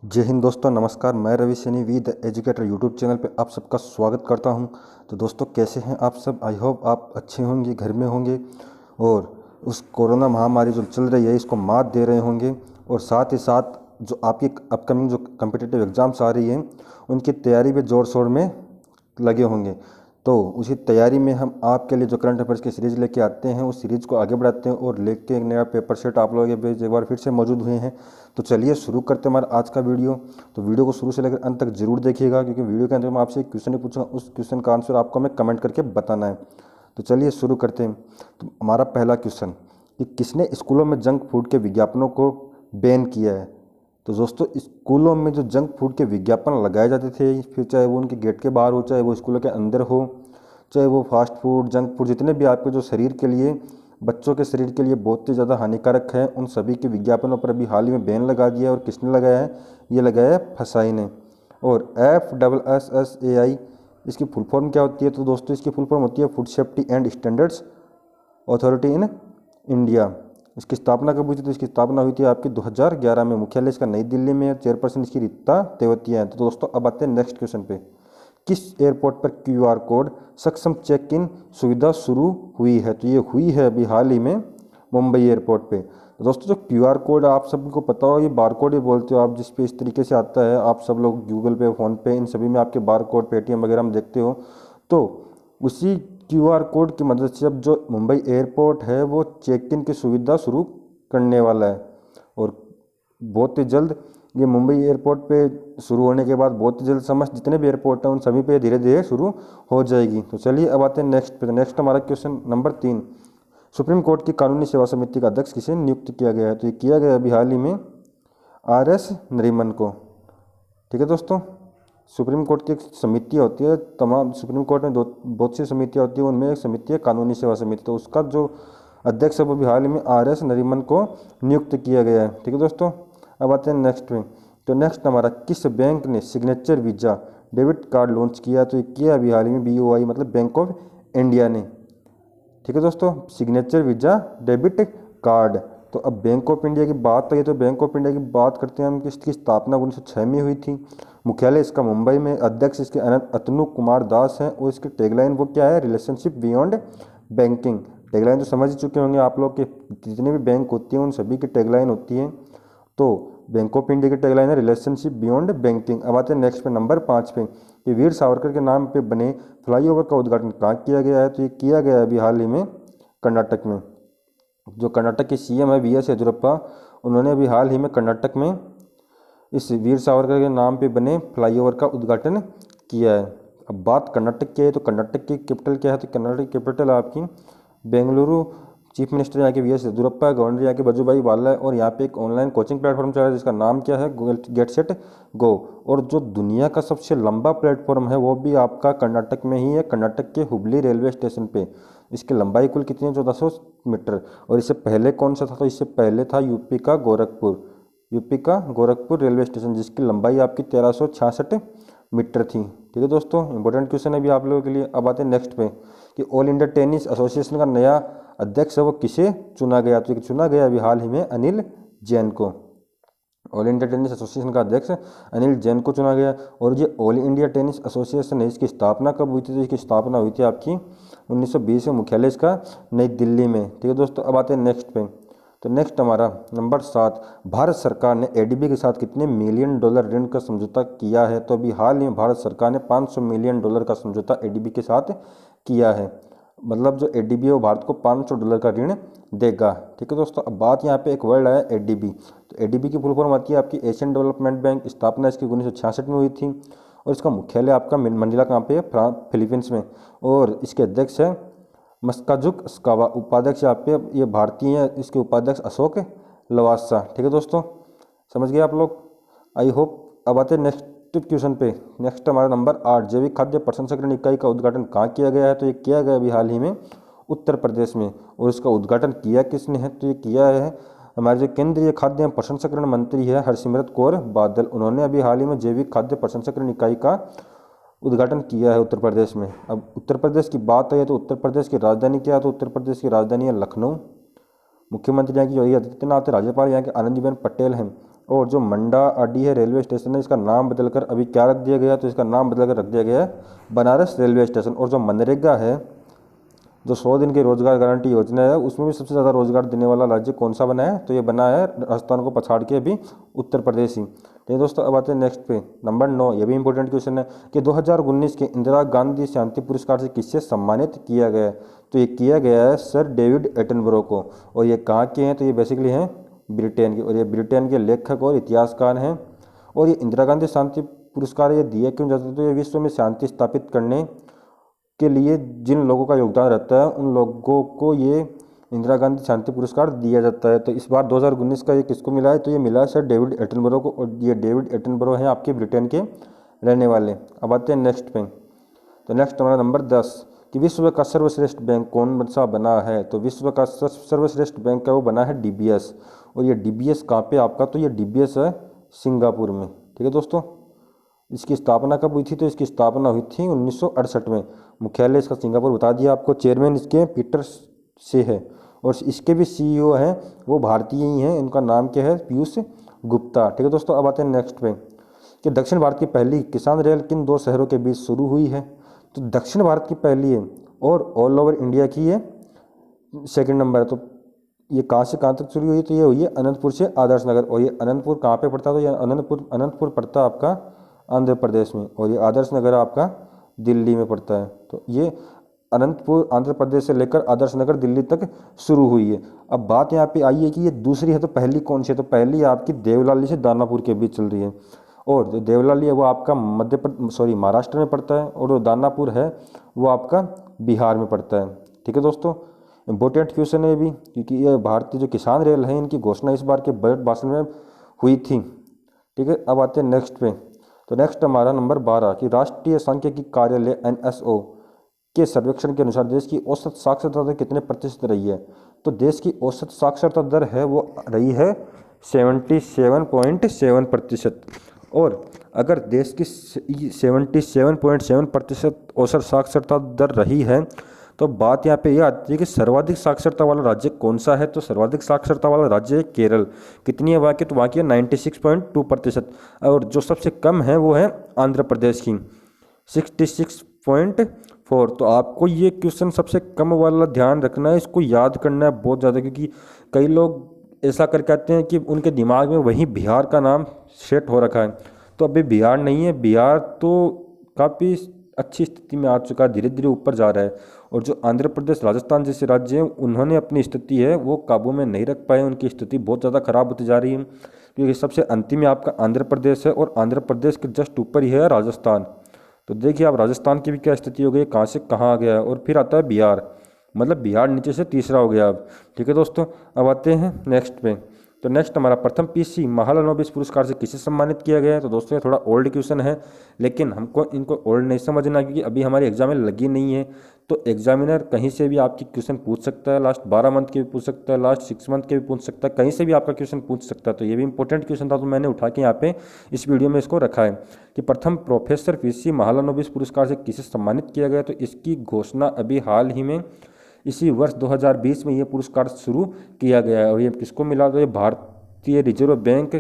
जय हिंद दोस्तों, नमस्कार। मैं Ravi Saini V the educator YouTube channel पे आप सबका स्वागत करता हूं। तो दोस्तों, कैसे हैं आप सब? आई होप आप अच्छे होंगे, घर में होंगे और उस कोरोना महामारी जो चल रही है इसको मात दे रहे होंगे। और साथ ही साथ जो आपकी अपकमिंग जो कम्पिटिटिव एग्ज़ाम्स आ रही हैं उनकी तैयारी में ज़ोर शोर में लगे होंगे। तो उसी तैयारी में हम आपके लिए जो करंट अफेयर्स की सीरीज़ लेके आते हैं उस सीरीज़ को आगे बढ़ाते हैं और लेके एक नया पेपर सेट आप लोगों के बीच एक बार फिर से मौजूद हुए हैं। तो चलिए शुरू करते हैं हमारा आज का वीडियो। तो वीडियो को शुरू से लेकर अंत तक जरूर देखिएगा, क्योंकि वीडियो के अंदर मैं आपसे एक क्वेश्चन ही पूछूंगा, उस क्वेश्चन का आंसर आपको हमें कमेंट करके बताना है। तो चलिए शुरू करते हैं। तो हमारा पहला क्वेश्चन कि किसने स्कूलों में जंक फूड के विज्ञापनों को बैन किया है? तो दोस्तों, स्कूलों में जो जंक फूड के विज्ञापन लगाए जाते थे, फिर चाहे वो उनके गेट के बाहर हो, चाहे वो स्कूलों के अंदर हो, चाहे वो फास्ट फूड, जंक फूड, जितने भी आपके जो शरीर के लिए, बच्चों के शरीर के लिए बहुत ही ज़्यादा हानिकारक है, उन सभी के विज्ञापनों पर अभी हाल ही में बैन लगा दिया है। और किसने लगाया है? ये लगाया है फसाई ने। और FSSAI इसकी फुल फॉर्म क्या होती है? तो दोस्तों, इसकी फुल फॉर्म होती है food safety and standards authority in India. इसकी स्थापना कब हुई थी? तो इसकी स्थापना हुई थी आपकी 2011 में। मुख्यालय इसका नई दिल्ली में है। चेयरपर्सन इसकी रीता तेवतिया है। तो दोस्तों, अब आते हैं नेक्स्ट क्वेश्चन पे। किस एयरपोर्ट पर QR कोड सक्षम चेक इन सुविधा शुरू हुई है? तो ये हुई है अभी हाल ही में मुंबई एयरपोर्ट पे। तो दोस्तों, जो QR कोड आप सबको पता हो, ये बार कोड ही बोलते हो आप, जिस पे इस तरीके से आता है। आप सब लोग गूगल पे, फ़ोनपे, इन सभी में आपके बार कोड, पेटीएम वगैरह में देखते हो। तो उसी QR कोड की मदद से अब जो मुंबई एयरपोर्ट है वो चेक इन की सुविधा शुरू करने वाला है। और बहुत ही जल्द ये मुंबई एयरपोर्ट पे शुरू होने के बाद बहुत ही जल्द समस्त जितने भी एयरपोर्ट हैं उन सभी पे धीरे धीरे शुरू हो जाएगी। तो चलिए अब आते हैं नेक्स्ट पे। नेक्स्ट हमारा क्वेश्चन नंबर 3। सुप्रीम कोर्ट की कानूनी सेवा समिति का अध्यक्ष किसे नियुक्त किया गया है? तो ये किया गया अभी हाल ही में RS नरीमन को। ठीक है दोस्तों, सुप्रीम कोर्ट की एक समिति होती है, तमाम सुप्रीम कोर्ट में बहुत सी समितियाँ होती है, उनमें एक समिति है कानूनी सेवा समिति। तो उसका जो अध्यक्ष है वो भी हाल ही में RS नरीमन को नियुक्त किया गया है। ठीक है दोस्तों, अब आते हैं नेक्स्ट में। तो नेक्स्ट हमारा, किस बैंक ने signature visa debit card launch किया? तो ये किया अभी हाल ही में BOI मतलब बैंक ऑफ इंडिया ने। ठीक है दोस्तों, सिग्नेचर वीज़ा डेबिट कार्ड। तो अब बैंक ऑफ इंडिया की बात आई तो बैंक ऑफ इंडिया की बात करते हैं हम कि इसकी स्थापना 1906 में हुई थी। मुख्यालय इसका मुंबई में। अध्यक्ष इसके अतनु कुमार दास हैं। और इसकी टैगलाइन वो क्या है? Relationship beyond banking. टैगलाइन तो समझ ही चुके होंगे आप लोग के, जितने भी बैंक होती हैं उन सभी की टैगलाइन होती है। तो बैंक ऑफ इंडिया की टैगलाइन है रिलेशनशिप बियॉन्ड बैंकिंग। अब आते हैं नेक्स्ट पे, नंबर 5 पे कि वीर सावरकर के नाम पे बने फ्लाईओवर का उद्घाटन कहाँ किया गया है? तो ये किया गया है अभी हाल ही में कर्नाटक में। जो कर्नाटक के CM है VS येदियुरप्पा, उन्होंने अभी हाल ही में कर्नाटक में इस वीर सावरकर के नाम पे बने फ्लाईओवर का उद्घाटन किया है। अब बात कर्नाटक की है तो कर्नाटक की कैपिटल क्या है? तो कर्नाटक की कैपिटल है आपकी बेंगलुरु। चीफ मिनिस्टर यहाँ के VS येदियुरप्पा है। गवर्नर यहाँ के वजुभाई वाला है। और यहाँ पे एक ऑनलाइन कोचिंग प्लेटफॉर्म चल रहा है जिसका नाम क्या है? Get set go. और जो दुनिया का सबसे लंबा प्लेटफॉर्म है वो भी आपका कर्नाटक में ही है, कर्नाटक के हुबली रेलवे स्टेशन पे। इसकी लंबाई कुल कितनी है? 1400 मीटर। और इससे पहले कौन सा था? तो इससे पहले था यूपी का गोरखपुर रेलवे स्टेशन, जिसकी लंबाई आपकी 1366 मीटर थी। ठीक है दोस्तों, इंपॉर्टेंट क्वेश्चन है भी आप लोगों के लिए। अब आते हैं नेक्स्ट पे कि ऑल इंडिया टेनिस एसोसिएशन का नया अध्यक्ष है वो किसे चुना गया? तो चुना गया अभी हाल ही में अनिल जैन को। ऑल इंडिया टेनिस एसोसिएशन का अध्यक्ष अनिल जैन को चुना गया। और ये ऑल इंडिया टेनिस एसोसिएशन है, इसकी स्थापना कब हुई थी? तो इसकी स्थापना हुई थी आपकी 1920 में। मुख्यालय इसका नई दिल्ली में। ठीक है दोस्तों, अब आते हैं नेक्स्ट पे। तो नेक्स्ट हमारा नंबर 7, भारत सरकार ने ADB के साथ कितने मिलियन डॉलर ऋण का समझौता किया है? तो अभी हाल ही में भारत सरकार ने $500 मिलियन का समझौता ADB के साथ किया है। मतलब जो ADB है वो भारत को $500 का ऋण देगा। ठीक है दोस्तों, अब बात यहाँ पे एक वर्ड आया ADB। तो ADB की फुल फॉर्म आती है आपकी एशियन डेवलपमेंट बैंक। स्थापना इसकी 1966 में हुई थी। और इसका मुख्यालय आपका मंडिला कहाँ पे है? फिलीपींस में। और इसके अध्यक्ष है मस्काजुक स्कावा। उपाध्यक्ष यहाँ पे ये भारतीय है, इसके उपाध्यक्ष अशोक लवासा। ठीक है दोस्तों, समझ गए आप लोग, आई होप। अब आते हैं नेक्स्ट क्वेश्चन पे। नेक्स्ट हमारा नंबर 8, जैविक खाद्य प्रसंस्करण इकाई का उद्घाटन कहाँ किया गया है? तो ये किया गया अभी हाल ही में उत्तर प्रदेश में। और इसका उद्घाटन किया किसने है? तो ये किया है हमारे जो केंद्रीय खाद्य प्रसंस्करण मंत्री है हरसिमरत कौर बादल। उन्होंने अभी हाल ही में जैविक खाद्य प्रसंस्करण इकाई का उद्घाटन किया है उत्तर प्रदेश में। अब उत्तर प्रदेश की बात है तो उत्तर प्रदेश की राजधानी क्या है? तो उत्तर प्रदेश की राजधानी है लखनऊ। मुख्यमंत्री यहाँ की योगी आदित्यनाथ है। राज्यपाल यहाँ के आनंदीबेन पटेल हैं। और जो मंडा अडी है रेलवे स्टेशन है, इसका नाम बदलकर अभी क्या रख दिया गया, तो इसका नाम बदलकर रख दिया गया है बनारस रेलवे स्टेशन। और जो मनरेगा है, जो 100 दिन की रोजगार गारंटी योजना है, उसमें भी सबसे ज़्यादा रोजगार देने वाला राज्य कौन सा बना है, तो ये बना है राजस्थान को पछाड़ के अभी उत्तर प्रदेश ही। तो दोस्तों अब आते हैं नेक्स्ट पे, नंबर 9। ये भी इंपॉर्टेंट क्वेश्चन है कि 2019 के इंदिरा गांधी शांति पुरस्कार से किससे सम्मानित किया गया है, तो ये किया गया है सर डेविड एटनबरो को। और ये कहाँ के हैं, तो ये बेसिकली हैं ब्रिटेन के, और ये ब्रिटेन के लेखक और इतिहासकार हैं। और ये इंदिरा गांधी शांति पुरस्कार ये दिया क्यों जाता है, तो ये विश्व में शांति स्थापित करने के लिए जिन लोगों का योगदान रहता है उन लोगों को ये इंदिरा गांधी शांति पुरस्कार दिया जाता है। तो इस बार 2019 का ये किसको मिला है, तो ये मिला है सर डेविड एटनबरो को। और ये डेविड एटनबरो हैं आपके ब्रिटेन के रहने वाले। अब आते हैं नेक्स्ट पे, तो नेक्स्ट हमारा नंबर 10 कि विश्व का सर्वश्रेष्ठ बैंक कौन सा बना है, तो विश्व का सर्वश्रेष्ठ बैंक है वो बना है डीबीएस। और ये डीबीएस कहाँ पे आपका, तो ये डीबीएस है सिंगापुर में। ठीक है दोस्तों, इसकी स्थापना कब हुई थी, तो इसकी स्थापना हुई थी 1968 में। मुख्यालय इसका सिंगापुर बता दिया आपको। चेयरमैन इसके पीटर से है, और इसके भी सीईओ हैं वो भारतीय ही हैं, इनका नाम क्या है, पीयूष गुप्ता। ठीक है दोस्तों, अब आते हैं नेक्स्ट पे कि दक्षिण भारत की पहली किसान रेल किन 2 शहरों के बीच शुरू हुई है, तो दक्षिण भारत की पहली है और ऑल ओवर इंडिया की ये सेकंड नंबर है। तो ये कहाँ से कहाँ तक शुरू हुई, तो ये हुई है अनंतपुर से आदर्श नगर। और ये अनंतपुर कहाँ पे पड़ता है, तो ये अनंतपुर पड़ता है आपका आंध्र प्रदेश में, और ये आदर्श नगर आपका दिल्ली में पड़ता है। तो ये अनंतपुर आंध्र प्रदेश से लेकर आदर्श नगर दिल्ली तक शुरू हुई है। अब बात यहाँ पे आई है कि ये दूसरी है, तो पहली कौन सी है, तो पहली आपकी देवलाली से दानापुर के बीच चल रही है। और जो देवलाली है वो आपका महाराष्ट्र में पड़ता है, और जो दानापुर है वो आपका बिहार में पड़ता है। ठीक है दोस्तों, इम्पोर्टेंट क्वेश्चन है ये भी, क्योंकि ये भारतीय जो किसान रेल है इनकी घोषणा इस बार के बजट भाषण में हुई थी। ठीक है, अब आते हैं नेक्स्ट पे, तो नेक्स्ट हमारा नंबर 12 कि राष्ट्रीय सांख्यिकी कार्यालय NSO के सर्वेक्षण के अनुसार देश की औसत साक्षरता दर कितने प्रतिशत रही है, तो देश की औसत साक्षरता दर है वो रही है 77.7%। और अगर देश की 77.7% औसत साक्षरता दर रही है, तो बात यहाँ पे ये आती है कि सर्वाधिक साक्षरता वाला राज्य कौन सा है, तो सर्वाधिक साक्षरता वाला राज्य है केरल। कितनी है वहाँ की, तो वहाँ की है 96.2%। और जो सबसे कम है वो है आंध्र प्रदेश की 66.4। तो आपको ये क्वेश्चन सबसे कम वाला ध्यान रखना है, इसको याद करना है बहुत ज़्यादा, क्योंकि कई लोग ऐसा करके आते हैं कि उनके दिमाग में वहीं बिहार का नाम सेट हो रखा है। तो अभी बिहार नहीं है, बिहार तो काफ़ी अच्छी स्थिति में आ चुका है, धीरे धीरे ऊपर जा रहा है। और जो आंध्र प्रदेश राजस्थान जैसे राज्य हैं उन्होंने अपनी स्थिति है वो काबू में नहीं रख पाए, उनकी स्थिति बहुत ज़्यादा खराब होती जा रही है। क्योंकि सबसे अंतिम में आपका आंध्र प्रदेश है, और आंध्र प्रदेश के जस्ट ऊपर ही है राजस्थान। तो देखिए आप राजस्थान की भी क्या स्थिति हो गई, कहाँ से कहाँ आ गया है। और फिर आता है बिहार, मतलब बिहार नीचे से तीसरा हो गया अब। ठीक है दोस्तों, अब आते हैं नेक्स्ट पे, तो नेक्स्ट हमारा प्रथम PC महालनोबिस पुरस्कार से किसे सम्मानित किया गया है। तो दोस्तों ये थोड़ा ओल्ड क्वेश्चन है, लेकिन हमको इनको ओल्ड नहीं समझना, क्योंकि अभी हमारी एग्जाम में लगी नहीं है। तो एग्जामिनर कहीं से भी आपकी क्वेश्चन पूछ सकता है, लास्ट 12 मंथ के भी पूछ सकता है, लास्ट 6 मंथ के भी पूछ सकता है, कहीं से भी आपका क्वेश्चन पूछ सकता है। तो ये भी इंपॉर्टेंट क्वेश्चन था, तो मैंने उठा के यहाँ पे इस वीडियो में इसको रखा है कि प्रथम प्रोफेसर PC महालनोबिस पुरस्कार से किसे सम्मानित किया गया। तो इसकी घोषणा अभी हाल ही में इसी वर्ष 2020 में ये पुरस्कार शुरू किया गया है। और ये किसको मिला, तो ये भारतीय रिजर्व बैंक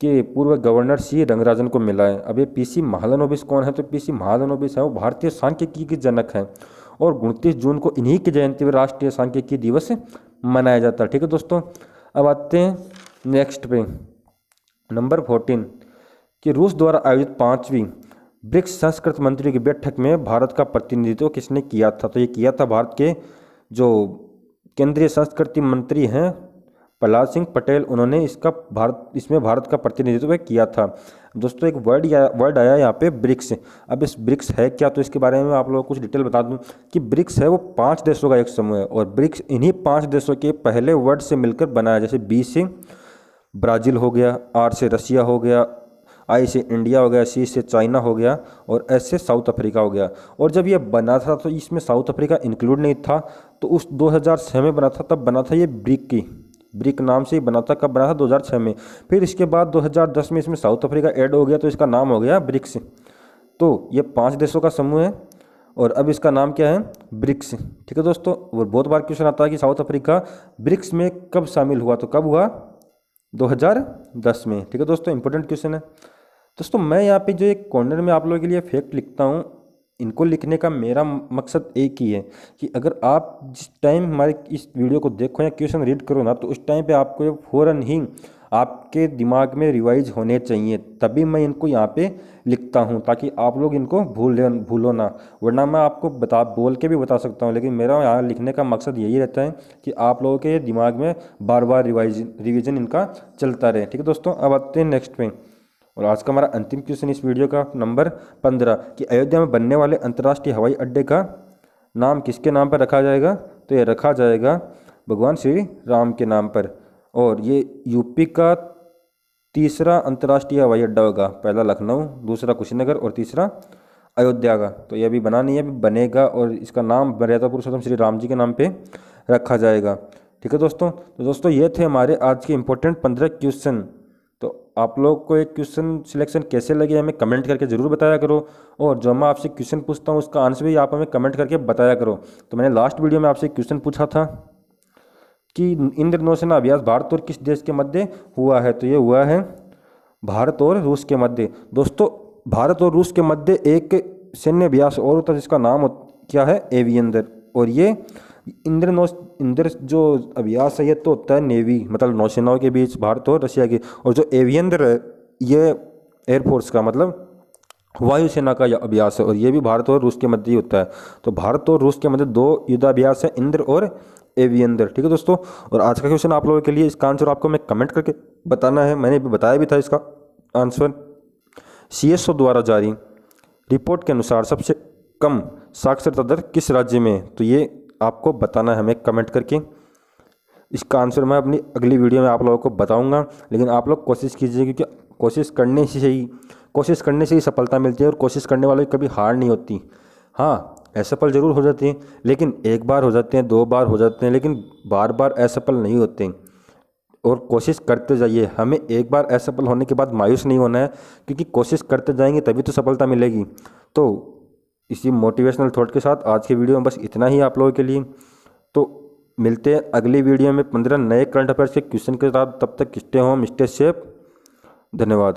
के पूर्व गवर्नर C रंगराजन को मिला है। अब ये PC महालनोबिस कौन है, तो PC महालनोबिस है वो भारतीय सांख्यिकी के जनक हैं, और 29 जून को इन्हीं की जयंती पर राष्ट्रीय सांख्यिकी दिवस मनाया जाता है। ठीक है दोस्तों, अब आते हैं नेक्स्ट पे, नंबर 14 कि रूस द्वारा आयोजित 5वीं ब्रिक्स संस्कृत मंत्री की बैठक में भारत का प्रतिनिधित्व किसने किया था। तो ये किया था भारत के जो केंद्रीय संस्कृति मंत्री हैं प्रहलाद सिंह पटेल, उन्होंने इसमें भारत का प्रतिनिधित्व किया था। दोस्तों एक वर्ड आया यहाँ पे ब्रिक्स। अब इस ब्रिक्स है क्या, तो इसके बारे में आप लोगों को कुछ डिटेल बता दूं कि ब्रिक्स है वो 5 देशों का एक समूह है, और ब्रिक्स इन्हीं 5 देशों के पहले वर्ड से मिलकर बना है। जैसे B से ब्राज़ील हो गया, R से रसिया हो गया, I से इंडिया हो गया, C से चाइना हो गया, और S से साउथ अफ्रीका हो गया। और जब ये बना था तो इसमें साउथ अफ्रीका इंक्लूड नहीं था, तो उस 2006 में बना था, तब बना था ये ब्रिक नाम से ही बना था। कब बना था, 2006 में। फिर इसके बाद 2010 में इसमें साउथ अफ्रीका ऐड हो गया, तो इसका नाम हो गया ब्रिक्स। तो ये 5 देशों का समूह है, और अब इसका नाम क्या है, ब्रिक्स। ठीक है दोस्तों, और बहुत बार क्वेश्चन आता है कि साउथ अफ्रीका ब्रिक्स में कब शामिल हुआ, तो कब हुआ, 2010 में। ठीक है दोस्तों, इंपॉर्टेंट क्वेश्चन है दोस्तों। मैं यहाँ पे जो एक कॉर्नर में आप लोगों के लिए फैक्ट लिखता हूँ, इनको लिखने का मेरा मकसद एक ही है कि अगर आप जिस टाइम हमारे इस वीडियो को देखो या क्वेश्चन रीड करो ना, तो उस टाइम पे आपको ये फ़ौरन ही आपके दिमाग में रिवाइज होने चाहिए, तभी मैं इनको यहाँ पे लिखता हूँ, ताकि आप लोग इनको भूलो ना। वरना मैं आपको बोल के भी बता सकता हूँ, लेकिन मेरा यहाँ लिखने का मकसद यही रहता है कि आप लोगों के दिमाग में बार बार रिविज़न इनका चलता रहे। ठीक है दोस्तों, अब आते हैं नेक्स्ट पे। और आज का हमारा अंतिम क्वेश्चन इस वीडियो का नंबर 15 कि अयोध्या में बनने वाले अंतर्राष्ट्रीय हवाई अड्डे का नाम किसके नाम पर रखा जाएगा? तो ये रखा जाएगा भगवान श्री राम के नाम पर। और ये यूपी का तीसरा अंतर्राष्ट्रीय हवाई अड्डा होगा। पहला लखनऊ, दूसरा कुशीनगर और तीसरा अयोध्या का। तो ये अभी बना नहीं है, अभी बनेगा, और इसका नाम मर्यादा पुरुषोत्तम श्री राम जी के नाम पे रखा जाएगा। ठीक है दोस्तों, तो दोस्तों ये थे हमारे आज के इंपॉर्टेंट 15 क्वेश्चन। तो आप लोग को एक क्वेश्चन सिलेक्शन कैसे लगे हमें कमेंट करके ज़रूर बताया करो, और जो मैं आपसे क्वेश्चन पूछता हूँ उसका आंसर भी आप हमें कमेंट करके बताया करो। तो मैंने लास्ट वीडियो में आपसे एक क्वेश्चन पूछा था कि इंद्रनौसेना अभ्यास भारत और किस देश के मध्य हुआ है? तो ये हुआ है भारत और रूस के मध्य। दोस्तों भारत और रूस के मध्य एक सैन्य अभ्यास और होता है जिसका नाम क्या है? एविएंदर। और ये इंद्र जो अभ्यास है ये तो होता है नेवी, मतलब नौसेनाओं के बीच भारत और रशिया की। और जो एविएंदर है ये एयरफोर्स का, मतलब वायुसेना का अभ्यास है, और ये भी भारत और रूस के मध्य ही होता है। तो भारत और रूस के मध्य 2 युद्धाभ्यास है, इंद्र और एविएंदर। ठीक है दोस्तों, और आज का क्वेश्चन आप लोगों के लिए, इसका आंसर आपको मैं कमेंट करके बताना है। मैंने भी बताया भी था इसका आंसर। CSO द्वारा जारी रिपोर्ट के अनुसार सबसे कम साक्षरता दर किस राज्य में है? तो ये आपको बताना है हमें कमेंट करके। इसका आंसर मैं अपनी अगली वीडियो में आप लोगों को बताऊंगा, लेकिन आप लोग कोशिश कीजिए, क्योंकि कोशिश करने से ही सफलता मिलती है, और कोशिश करने वालों की कभी हार नहीं होती। हाँ, असफल जरूर हो जाती हैं, लेकिन एक बार हो जाते हैं, 2 बार हो जाते हैं, लेकिन बार बार असफल नहीं होते। और कोशिश करते जाइए, हमें एक बार असफल होने के बाद मायूस नहीं होना है, क्योंकि कोशिश करते जाएंगे तभी तो सफलता मिलेगी। तो इसी मोटिवेशनल थॉट के साथ आज के वीडियो में बस इतना ही आप लोगों के लिए। तो मिलते हैं अगली वीडियो में 15 नए करंट अफेयर्स के क्वेश्चन के साथ। तब तक स्टे होम, स्टे सेफ। धन्यवाद।